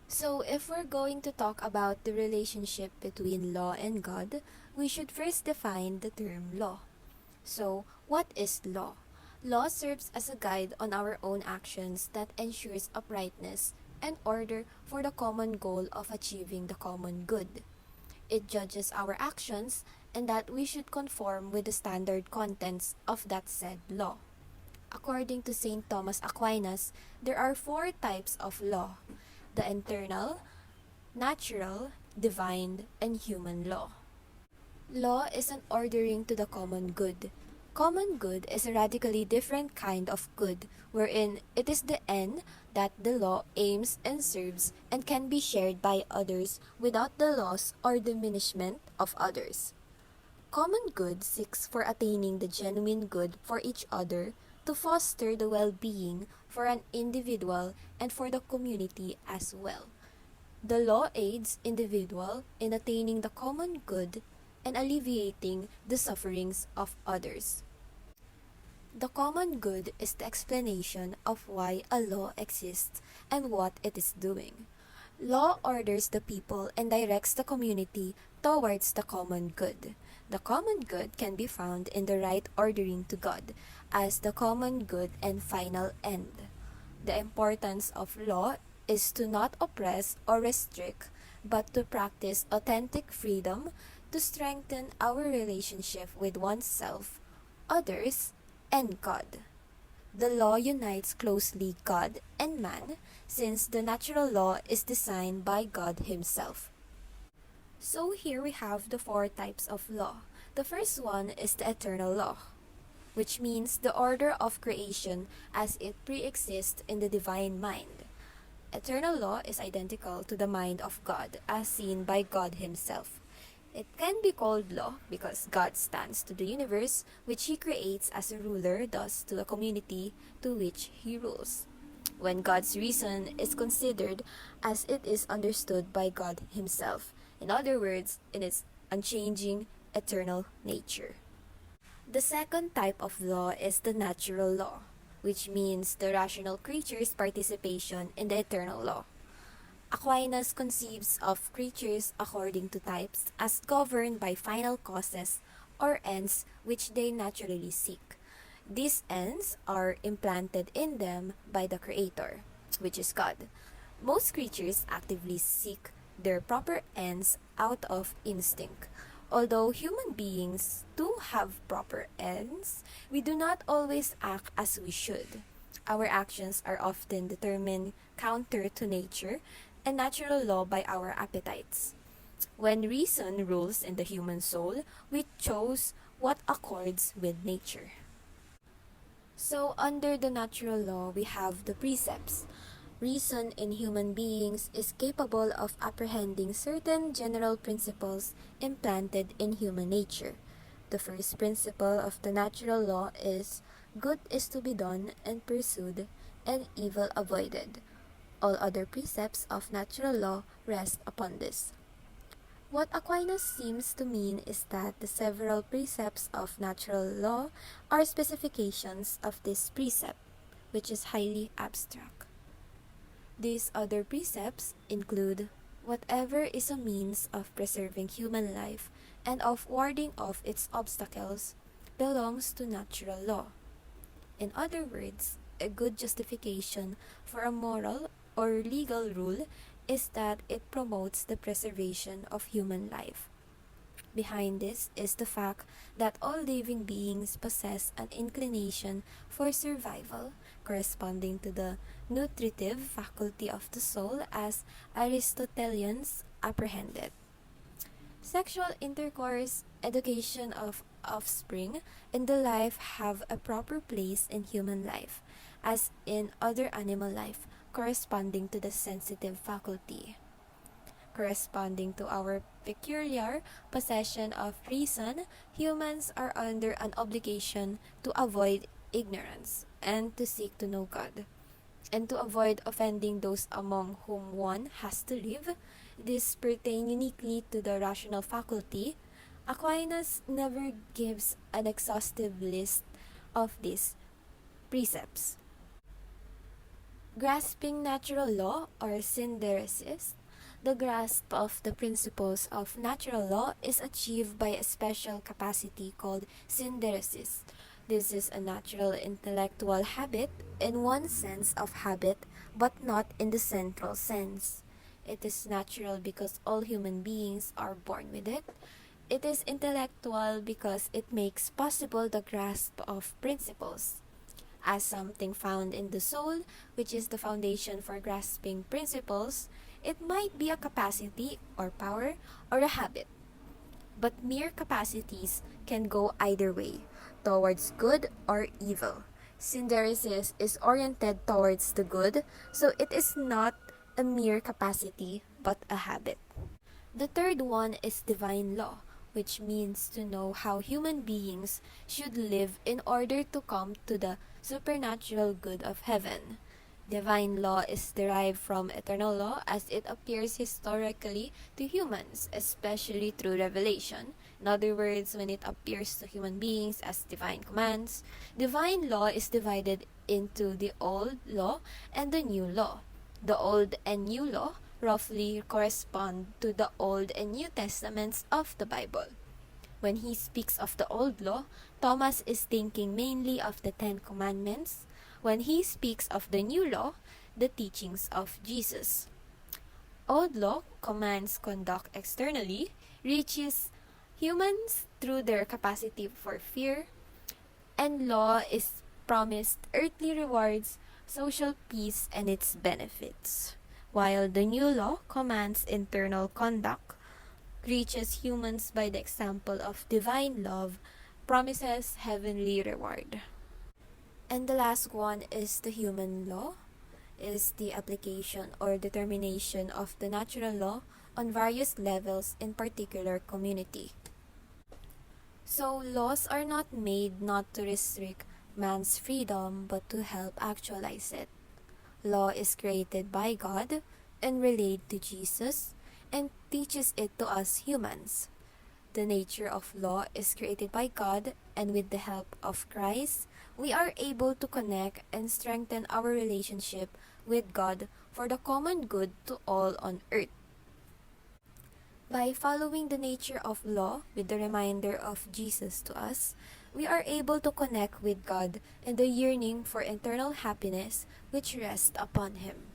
So, if we're going to talk about the relationship between law and God, we should first define the term law. So, what is law? Law serves as a guide on our own actions that ensures uprightness and order for the common goal of achieving the common good. It judges our actions and that we should conform with the standard contents of that said law. According to St. Thomas Aquinas, there are four types of law: the internal, natural, divine, and human law. Law is an ordering to the common good. Common good is a radically different kind of good, wherein it is the end that the law aims and serves and can be shared by others without the loss or diminishment of others. Common good seeks for attaining the genuine good for each other to foster the well-being for an individual and for the community as well. The law aids individual in attaining the common good and alleviating the sufferings of others. The common good is the explanation of why a law exists and what it is doing. Law orders the people and directs the community towards the common good. The common good can be found in the right ordering to God as the common good and final end. The importance of law is to not oppress or restrict, but to practice authentic freedom to strengthen our relationship with oneself, others, and God. The law unites closely God and man, since the natural law is designed by God Himself. So here we have the four types of law. The first one is the eternal law, which means the order of creation as it pre-exists in the divine mind. Eternal law is identical to the mind of God as seen by God Himself. It can be called law because God stands to the universe which He creates as a ruler, thus to a community to which He rules. When God's reason is considered as it is understood by God Himself, in other words, in its unchanging, eternal nature. The second type of law is the natural law, which means the rational creature's participation in the eternal law. Aquinas conceives of creatures according to types as governed by final causes or ends which they naturally seek. These ends are implanted in them by the Creator, which is God. Most creatures actively seek their proper ends out of instinct. Although human beings do have proper ends, we do not always act as we should. Our actions are often determined counter to nature and natural law by our appetites. When reason rules in the human soul, we chose what accords with nature. So, under the natural law, we have the precepts. Reason in human beings is capable of apprehending certain general principles implanted in human nature. The first principle of the natural law is good is to be done and pursued, and evil avoided. All other precepts of natural law rest upon this. What Aquinas seems to mean is that the several precepts of natural law are specifications of this precept, which is highly abstract. These other precepts include whatever is a means of preserving human life and of warding off its obstacles belongs to natural law. In other words, a good justification for a moral or legal rule is that it promotes the preservation of human life. Behind this is the fact that all living beings possess an inclination for survival, corresponding to the nutritive faculty of the soul as Aristotelians apprehended. Sexual intercourse, education of offspring, and the life have a proper place in human life, as in other animal life, corresponding to the sensitive faculty. Corresponding to our peculiar possession of reason, humans are under an obligation to avoid ignorance and to seek to know God, and to avoid offending those among whom one has to live. This pertain uniquely to the rational faculty. Aquinas never gives an exhaustive list of these precepts. Grasping natural law or synderesis. The grasp of the principles of natural law is achieved by a special capacity called synderesis. This is a natural intellectual habit in one sense of habit, but not in the central sense. It is natural because all human beings are born with it. It is intellectual because it makes possible the grasp of principles. As something found in the soul, which is the foundation for grasping principles, it might be a capacity or power or a habit. But mere capacities can go either way, towards good or evil. Synderesis is oriented towards the good, so it is not a mere capacity but a habit. The third one is divine law, which means to know how human beings should live in order to come to the supernatural good of heaven. Divine law is derived from eternal law as it appears historically to humans, especially through revelation. In other words, when it appears to human beings as divine commands, divine law is divided into the old law and the new law. The old and new law roughly correspond to the Old and New Testaments of the Bible. When he speaks of the old law, Thomas is thinking mainly of the Ten Commandments. When he speaks of the new law, the teachings of Jesus. Old law commands conduct externally, reaches humans through their capacity for fear, and law is promised earthly rewards, social peace, and its benefits. While the new law commands internal conduct, reaches humans by the example of divine love, promises heavenly reward. And the last one is the human law, is the application or determination of the natural law on various levels in particular community. So laws are not made not to restrict man's freedom but to help actualize it. Law is created by God and relayed to Jesus and teaches it to us humans. The nature of law is created by God, and with the help of Christ, we are able to connect and strengthen our relationship with God for the common good to all on earth. By following the nature of law with the reminder of Jesus to us, we are able to connect with God and the yearning for eternal happiness which rests upon Him.